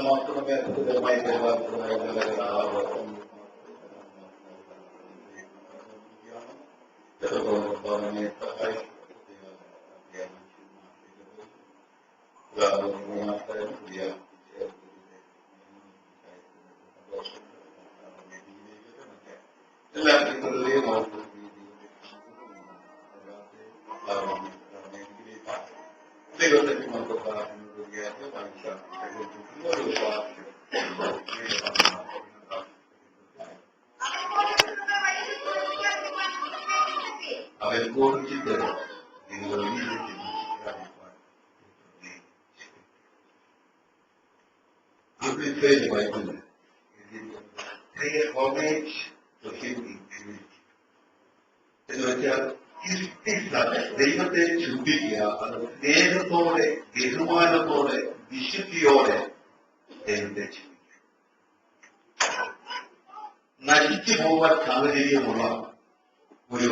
മാത്രമേ സുഖമായി പെരുമാറുന്നതായ നല്ല കഥാവ് എത്രത്തോളം സഹായിക്കും. എല്ലാ വ്യക്തികളുടെയും ദൈവത്തിന് നമുക്ക് അവൻ കുറിച്ചിട്ട് നിങ്ങൾ വായിക്കുന്നത് എന്ന് വെച്ചാൽ ദൈവത്തെ ചുംബിക്കുക, അത് സ്നേഹത്തോടെ ബഹുമാനത്തോടെ വിശുദ്ധിയോടെ ദൈവത്തെ ചുംബിക്കുക. നശിച്ചു പോകാൻ സാഹചര്യമുള്ള ഒരു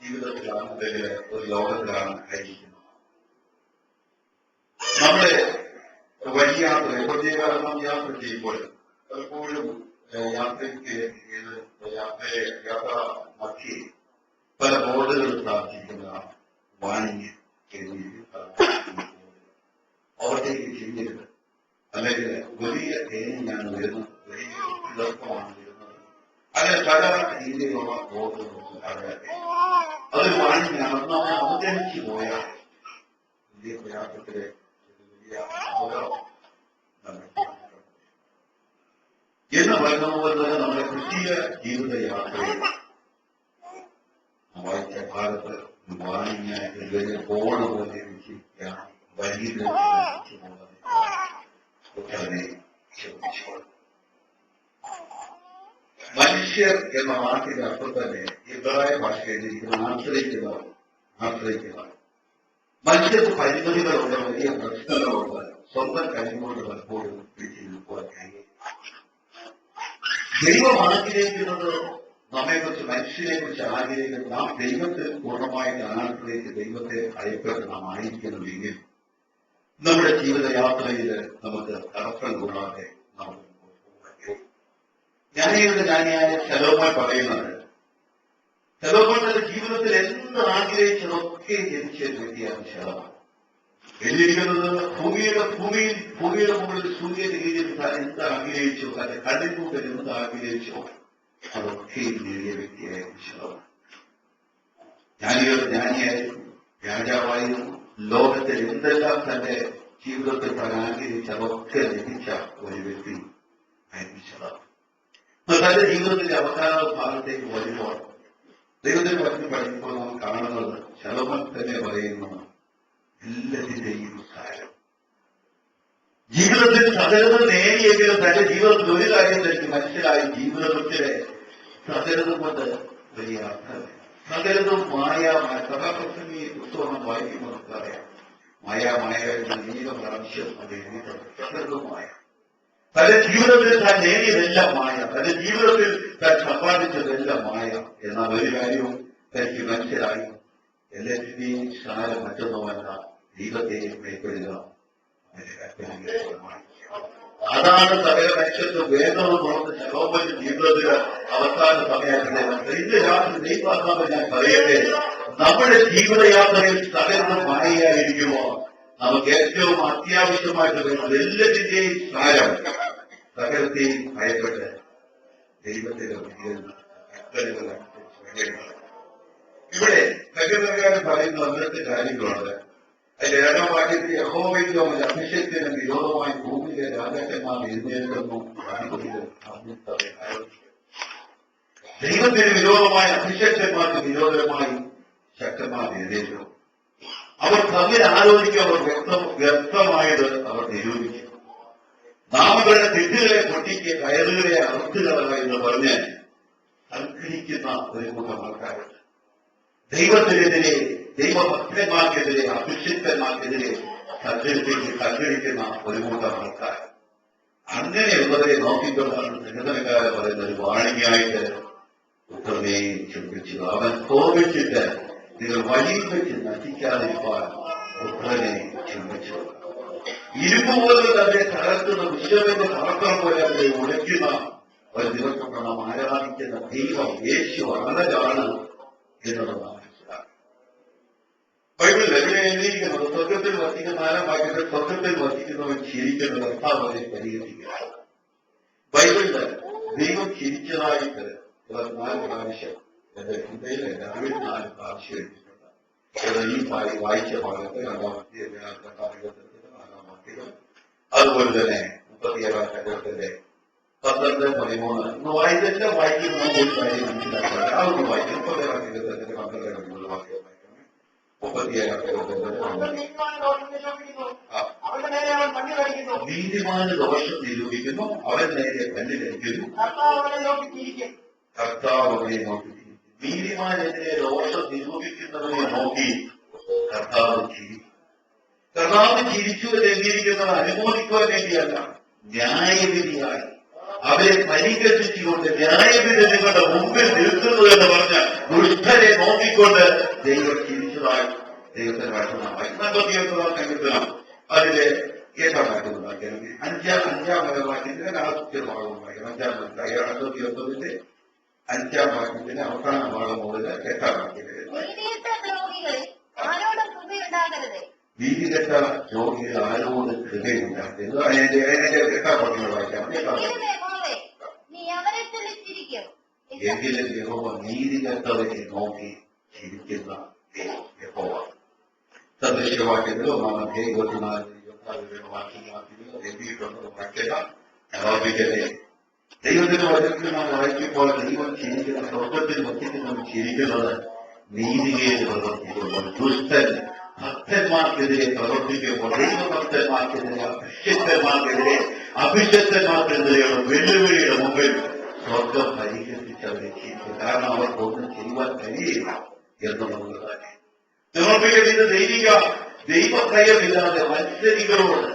ജീവിതത്തിലാണ്, അല്ലെങ്കിൽ ഒരു ലോകത്തിലാണ് കഴിക്കുന്നത്. നമ്മുടെ വലിയ യാത്ര പ്രത്യേകം യാത്ര ചെയ്യുമ്പോൾ പലപ്പോഴും യാത്ര മധ്യേ പല ബോർഡുകൾ സ്ഥാപിക്കുന്ന വാണിജ്യ ഓവർടേക്ക് ചെയ്യരുത്, അല്ലെങ്കിൽ വലിയ തേങ്ങയാണ് വരുന്നത്, വലിയ കുഴപ്പമാണ് വരുന്നത്, അങ്ങനെ പല രീതിയിലുള്ള ബോർഡുകൾ അറിയാതെ അതൊരു വാണിജ്യമാണ്. നമ്മൾ അവതരിച്ചു പോയാൽ വലിയ പ്രയാസത്തിലെ വലിയ അപകടം എന്ന് പറയുന്ന പോലെ തന്നെ നമ്മുടെ ക്രിസ്തീയ ജീവിത യാത്രയിൽ വായിച്ച കാലത്ത് വാണിജ്യ പോണ പോലെ വലിയ മനുഷ്യർ എന്ന വാക്കിന്റെ അർത്ഥം തന്നെ ഇബ്രായ ഭാഷയിൽ ആശ്രയിക്കുന്നതാണ്. മനുഷ്യർക്ക് പരിമിതികളുണ്ട്, വലിയ പ്രശ്നങ്ങളുണ്ട്, സ്വന്തം കഴിവുകൊണ്ട് പലപ്പോഴും പിടിച്ചു നിൽക്കുവാൻ കഴിയും. ദൈവം ആഗ്രഹിക്കുന്നത് നമ്മെക്കുറിച്ച്, മനുഷ്യനെ കുറിച്ച് ആഗ്രഹിക്കുന്നത് നാം ദൈവത്തെ പൂർണ്ണമായിട്ട് ആശ്രയിച്ച് ദൈവത്തെ ഭയപ്പെട്ട് നാം ആയിരിക്കണമെങ്കിൽ നമ്മുടെ ജീവിതയാത്രയിൽ നമുക്ക് തടസ്സം കൂടാതെ നമുക്ക് ജ്ഞാനിയായ ശലോമോൻ പറയുന്നത്, ശലോമോൻ തന്റെ ജീവിതത്തിൽ എന്ത് ആഗ്രഹിച്ചതൊക്കെ ജനിച്ച വ്യക്തിയാണ് ശലോമോൻ. എഴുതിയിരിക്കുന്നത് ഭൂമിയുടെ മുകളിൽ സൂര്യൻ രീതിയിൽ താൻ എന്ത് ആഗ്രഹിച്ചു, തന്റെ കണ്ണിൽക്കൂട്ടൽ എന്ത് ആഗ്രഹിച്ചോ അതൊക്കെ നേടിയ വ്യക്തിയായിരുന്നു ശലോമോൻ. ജ്ഞാനിയായിരുന്നു, രാജാവായിരുന്നു, ലോകത്തിൽ എന്തെല്ലാം തന്റെ ജീവിതത്തിൽ താൻ ആഗ്രഹിച്ച് അതൊക്കെ ലഭിച്ച ഒരു വ്യക്തി ആയിരുന്നു ശലോമോൻ. തന്റെ ജീവിതത്തിന്റെ അവസാന ഭാഗത്തേക്ക് വരുമ്പോൾ ദൈവത്തെ പറ്റി പഠിക്കുമ്പോൾ നാം കാണുന്നത് ശലോമോൻ തന്നെ പറയുന്നു, എല്ലാത്തിന്റെയും സാരം. ജീവിതത്തിൽ സകലതും നേടിയെങ്കിലും തന്റെ ജീവിതത്തിൽ ഒരു കാര്യം തനിക്ക് മനസ്സിലായി, ജീവിതത്തിലെ സകലതും കൊണ്ട് വലിയ അർത്ഥമില്ല. സകലതും മായാമായ സഭാപ്രസംഗി പുസ്തകം വായിക്കുമ്പോൾ നമുക്കറിയാം, മായ എന്ന അനേകം പ്രാവശ്യം അത് എഴുതിയിട്ടുണ്ട്. സകലതും മായ. തന്റെ ജീവിതത്തിൽ താൻ നേടിയതെല്ലാം മായ, തന്റെ ജീവിതത്തിൽ താൻ സമ്പാദിച്ചതെല്ലാം മായ. എന്നാൽ ഒരു കാര്യവും തനിക്ക് മനസ്സിലായി, എല്ലാത്തിന്റെയും സാരം മറ്റൊന്നുമല്ല, ദൈവത്തെ ഭയപ്പെടുക. അതാണ് സകല മനുഷ്യർക്ക് വേണ്ടതെന്നുള്ളത് ശലോമോന്റെ ജീവിതത്തില് അവസാന സമയത്ത്. ഇന്ന് രാത്രി ദൈവാത്മാവ് ഞാൻ പറയട്ടെ, നമ്മുടെ ജീവിതയാത്രയിൽ സകലം മായയായിരിക്കുമോ നമുക്ക് ഏറ്റവും അത്യാവശ്യമായിട്ട് വരുന്നത് എല്ലാത്തിന്റെയും സാരം സകലത്തെയും ഭയപ്പെട്ട് ദൈവത്തെ ഇവിടെ സകലകാലം പറയുന്ന അങ്ങനത്തെ കാര്യങ്ങളുണ്ട്. അതിൽ 7ാം വാക്യത്തിൽ യഹോവയ്ക്കോ അഭിഷേകത്തിന് വിരോധമായി ഭൂമിയിലെ രാജാക്കന്മാർ എഴുന്നേൽക്കുന്നു. ദൈവത്തിന് വിരോധമായി അഭിഷേകന്മാർക്ക് വിരോധമായി ശക്തന്മാർ എഴുന്നേൽക്കും. അവർ തമ്മിൽ ആലോചിക്കും, അവർ വ്യക്തമായത് അവർ നിരൂപിക്കും. നാമകളുടെ തെറ്റുകളെ പൊട്ടിക്ക് കയറുകളെ അറുത്തുകളക എന്ന് പറഞ്ഞ് സംഘടിക്കുന്ന ഒരു കൂട്ടം ആൾക്കാരുണ്ട്. ദൈവത്തിനെതിരെ, ദൈവഭക്തന്മാർക്കെതിരെ, അഭിഷിക്തന്മാർക്കെതിരെ സംഘടിക്കുന്ന ഒരു കൂട്ടം ആൾക്കാർ. അങ്ങനെയുള്ളവരെ നോക്കിക്കൊണ്ടാണ് സംഘടനക്കാരെ പറയുന്ന ഒരു വാണിജ്യായിട്ട് ഉത്തരനെ ചുംബിച്ചു. അവൻ കോപിച്ചിട്ട് നിങ്ങൾ വഴിയിൽ വെച്ച് നശിക്കാതിരിക്കാൻ ഉത്തരനെ ചുംബിച്ചു. ഇരുമ്പ് പോലെ തന്നെ തകർക്കുന്ന വിശ്വത്തിന്റെ തളർത്തം പോലെ അതിനെ ഉടയ്ക്കുന്ന ഒരു ദിവസം നാം ആരാധിക്കുന്ന ദൈവം യേശു അനലാണ് എന്നുള്ളതാണ് മനസ്സിലാക്കുക. ബൈബിളിൽ എവിടെ എഴുതിയിരിക്കുന്നത് സ്വർഗത്തിൽ വസിക്കുന്ന 4-ാം വാക്യത്തിൽ സ്വർഗത്തിൽ വസിക്കുന്നവൻ ചിരിക്കുന്ന കർത്താവിനെ പരിഹരിക്കുക. ബൈബിളില് ദൈവം ചിരിച്ചതായിട്ട് 4 പ്രാവശ്യം എന്റെ ചിന്തയിൽ എന്റെ അറിവിൽ 4 പ്രാവശ്യം എഴുതിയിട്ടുണ്ട്. ഈ വായിച്ച ഭാഗത്ത് 2-ാം അധ്യായം 4-ാം വാക്യം, അതുപോലെ തന്നെ 37-ാം അധ്യായത്തിന്റെ 12-13 ഒന്ന് വായിച്ചെല്ലാം വായിക്കുന്ന ഒരു കാര്യം മനസ്സിലാക്കുക. ആ ഒന്ന് വായിക്കും. 37-ാം അധ്യായത്തിന്റെ 12-ാം വാക്യം 37-ാം നീതിമാന് ദോഷം നിരൂപിക്കുന്നു, അവൻ നേരെ കല്ലിലടിക്കുന്നു, കർത്താവ് അവനെ നോക്കി. നീതിമാനെതിരെ ദോഷം നിരൂപിക്കുന്നവനെ നോക്കി കർത്താവ് ചിരിക്കും. കർത്താവ് ചിരിച്ചു എന്നെങ്കിരിക്കുന്നത് അനുമോദിക്കുവാൻ വേണ്ടിയല്ല, ന്യായവിധിയായി അവരെ പരിഹസിച്ചുകൊണ്ട് ന്യായവിധി നിങ്ങളുടെ മുമ്പിൽ നിൽക്കുന്നു എന്ന് പറഞ്ഞ ദുഷ്ടരെ നോക്കിക്കൊണ്ട് ദൈവം ചിരിച്ചതായി ദൈവത്തിന് വാഴ്ത്തുന്നതായി 49-ാം സങ്കീർത്തനം അതിലെ 7-ാം വാക്യത്തിലുണ്ടാക്കിയാൽ 5-ാം വാക്യത്തിന്റെ ആദ്യത്തെ ഭാഗം വായിക്കണം. 59-ന്റെ 5-ാം വാക്യത്തിന്റെ അവസാന ഭാഗം മുതൽ 8-ാം വാക്യത്തിൽ വീതികെട്ട രോഗികൾ ആരോട് കൃപയുണ്ടാക്കരുത്. അതിന്റെ 8-ാം വാക്യങ്ങൾ വായിക്കാം. എങ്കിലും യഹോവ നീതികെട്ടവരെ നോക്കി ചിരിക്കുന്ന യഹോവ. സദൃശ്യവാക്യത്തിൽ 1-ാം അധ്യായം 24-25 വാക്യങ്ങൾ എഴുതിയിട്ടുള്ളത് വായിക്കുക. ഓർമ്മിക്കട്ടെ, ദൈവത്തിന്റെ വചനത്തിൽ നാം വായിക്കുമ്പോൾ ദൈവം ചിരിക്കുന്ന സ്വർഗത്തിൽ വസിക്കുന്നവൻ ചിരിക്കുന്നത് നീതികേട് പ്രവർത്തിക്കുമ്പോൾ, ദുഷ്ടൻ ഭക്തന്മാർക്കെതിരെ പ്രവർത്തിക്കുമ്പോൾ, ദൈവഭക്തന്മാർക്കെതിരെ അഭിഷക്തന്മാർക്കെതിരെയുള്ള വെല്ലുവിളിയുടെ മുമ്പിൽ സ്വർഗം പരിഹസിച്ചവരെ ചിരിക്കും. കാരണം അവർക്കൊന്നും ചെയ്യുവാൻ കഴിയില്ല എന്നുള്ളത് തന്നെ. ഇത് ദൈവഭയമില്ലാതെ മത്സരികളോട്,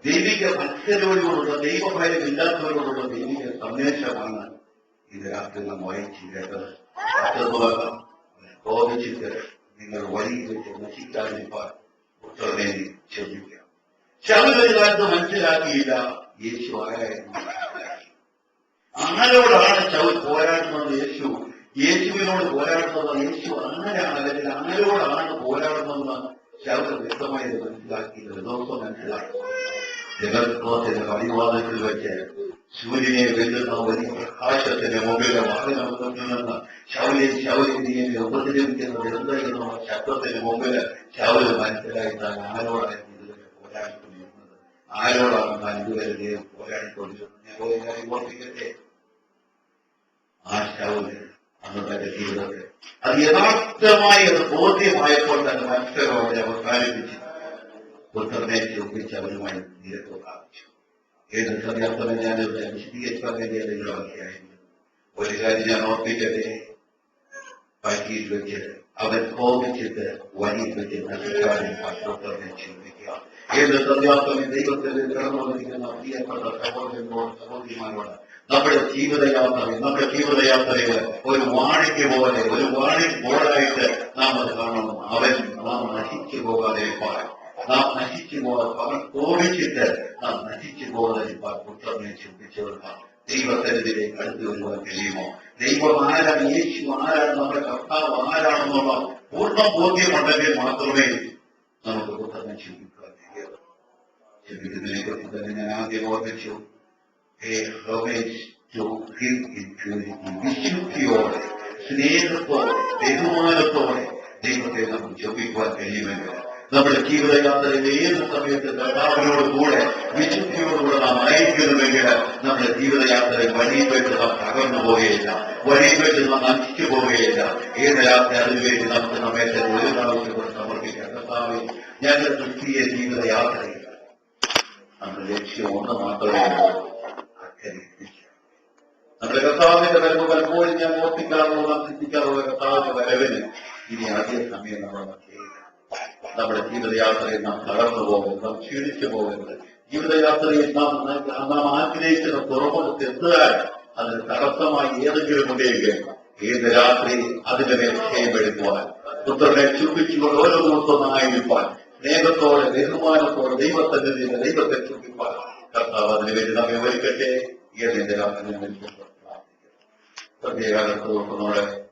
ദൈവിക മത്സരോടുള്ള ദൈവഭയമില്ലാത്തവരോടുള്ള ദൈവിക സന്ദേശമാണ് ഇത് രാത്രി നാം വായിച്ചു കേട്ടത്. കോപിച്ചിട്ട് നിങ്ങൾ വഴിയിൽ വെച്ച് നശിക്കാതിരിക്കാൻ പുത്രനെ ചോദിക്കുക. ശബരിമല കാലത്ത് മനസ്സിലാക്കിയില്ല യേശു ആരായിരുന്നു. ആരോടാണ് ശൗൽ പോരാടുന്നത്? യേശുവിനോട് പോരാടുന്നത് യേശു ആരാണ്, അല്ലെങ്കിൽ ആരോടാണ് പോരാടുന്നതെന്ന് ശൗൽ വ്യക്തമായി മനസ്സിലാക്കിയത്. ദിവസം മനസ്സിലാക്കി ജഗത്വത്തിന്റെ പടിവാദത്തിൽ വെച്ച് സൂര്യനെ വെല്ലുന്ന വലിയ പ്രകാശത്തിന്റെ മുമ്പിലെ വാഹനത്തിൽ നിന്ന് ശൗലിനെ ഉപദ്രവിക്കുന്നത് എന്ത് എന്നുള്ള ശബ്ദത്തിന് മുമ്പിൽ ശൗല് മനസ്സിലായി താൻ ആരോടായിരുന്നു ഇതുവരെ പോരാടിക്കൊണ്ടിരുന്നത്, ആരോടാണ് താൻ ഇതുവരെ പോരാടിക്കൊണ്ടിരുന്നത്. ഞാൻ ഒരു കാര്യം ഓർപ്പിക്കട്ടെ, ആ ശൗല് അന്ന് തന്റെ ജീവിതത്തിൽ അത് യഥാർത്ഥമായി അത് ബോധ്യമായപ്പോൾ തന്നെ മത്സരം അവസാനിപ്പിച്ചു പുത്രനെ ചോദിച്ച് അവരുമായി നിരക്ക് പ്രാപിച്ചു. ഏത് സമയത്തന്നെ ഞാനിവിടെ വിശദീകരിക്കാൻ വേണ്ടി എന്തെങ്കിലും അവസ്ഥയായിരുന്നു. ഒരു കാര്യം ഞാൻ ഓർപ്പിക്കട്ടെ, വഴിയിൽ വെച്ച് അവൻ കോപിച്ചിട്ട് വഴിയിൽ വെച്ച് നശിക്കാനും പുത്രനെ ചോദിക്കുക. ഏത് സമയത്തും ദൈവത്തിൽ കിടന്നുകൊണ്ടിരിക്കുന്ന പ്രിയപ്പെട്ട സഹോദരനോട് സഹോദരിമാരോട് നമ്മുടെ ജീവിതയാത്രയിൽ ഒരു വാണിക്ക് പോലെ, ഒരു വാണിക് ബോർഡായിട്ട് നാം അത് കാണണം. നാം നശിച്ചു പോകാതിരിക്കാൻ, നാം നശിച്ചു പോകാൻ കോപിച്ചിട്ട് നാം നശിച്ചു പോകാതിരിക്കാൻ പുത്രനെ ചിന്തിച്ചുകൊള്ളാം. ദൈവത്തിനെതിരെ അടുത്ത് വരുവാൻ കഴിയുമോ? ദൈവം ആരാണ്, യേശു ആരാണ്, നമ്മുടെ കർത്താവ് ആരാണെന്നുള്ള പൂർണ്ണ ബോധ്യമുണ്ടെങ്കിൽ മാത്രമേ നമുക്ക് പുത്രനെ ചിന്തിക്കാൻ കഴിയൂ. ചിന്തിക്കുന്നതിനെ കുറിച്ച് തന്നെ ഞാൻ ആദ്യം ഓർമ്മിച്ചു. വിശുദ്ധിയോടെ, സ്നേഹത്തോടെ, ബഹുമാനത്തോടെ ദൈവത്തെ നമുക്ക് ജപിക്കുവാൻ കഴിയുമെങ്കിൽ നമ്മുടെ ജീവിതയാത്രയിൽ ഏത് സമയത്ത് കർത്താവിനോട് കൂടെ വിശുദ്ധിയോടുകൂടെ നാം അയക്കുന്നുവെങ്കിൽ നമ്മുടെ ജീവിതയാത്രയിൽ വഴിയിൽ വെച്ച് നാം തകർന്നു പോവുകയില്ല, വഴിയിൽ വെച്ച് നാം നശിച്ചു പോവുകയില്ല. ഏത് യാത്ര അതിനുവേണ്ടി നമുക്ക് നമ്മെ തന്നെ ഒരു പ്രാവശ്യം കൂടെ സമർപ്പിക്കാം. കർത്താവേ, ഞങ്ങളുടെ ക്രിസ്തീയ ജീവിതയാത്രയിൽ നമ്മുടെ ലക്ഷ്യം ഒന്ന് മാത്രമേ നമ്മുടെ കർത്താവിന്റെ വരവ് പലപ്പോഴും ഞാൻ ഓർപ്പിക്കാറുള്ള ചിന്തിക്കാറുള്ള കർത്താവിന്റെ വരവിന് ഇനി അധിക സമയം നമ്മുടെ ജീവിതയാത്രയിൽ നാം തളർന്നു പോകരുത്, നാം ക്ഷീണിച്ചു പോകരുത്. ജീവിതയാത്രയിൽ നാം ആഗ്രഹിക്കുന്ന തുറമുഖത്ത് എത്തുകാൻ അതിന് തടസ്സമായി ഏതെങ്കിലും ഉണ്ടെങ്കിൽ ഏത് രാത്രി അതിന്റെ മേൽ വിഷയമെടുക്കുവാൻ, പുത്രനെ ചുപ്പിച്ചുകൊണ്ട് ഓരോ ദിവസവും ആയിരിക്കാൻ, സ്നേഹത്തോടെ ബഹുമാനത്തോടെ ദൈവത്തെ ചുറ്റിപ്പാൻ കർത്താവ് അതിന് വേണ്ടി നമ്മെ ഒരുക്കട്ടെ. പ്രത്യേക നോക്കുന്നോടെ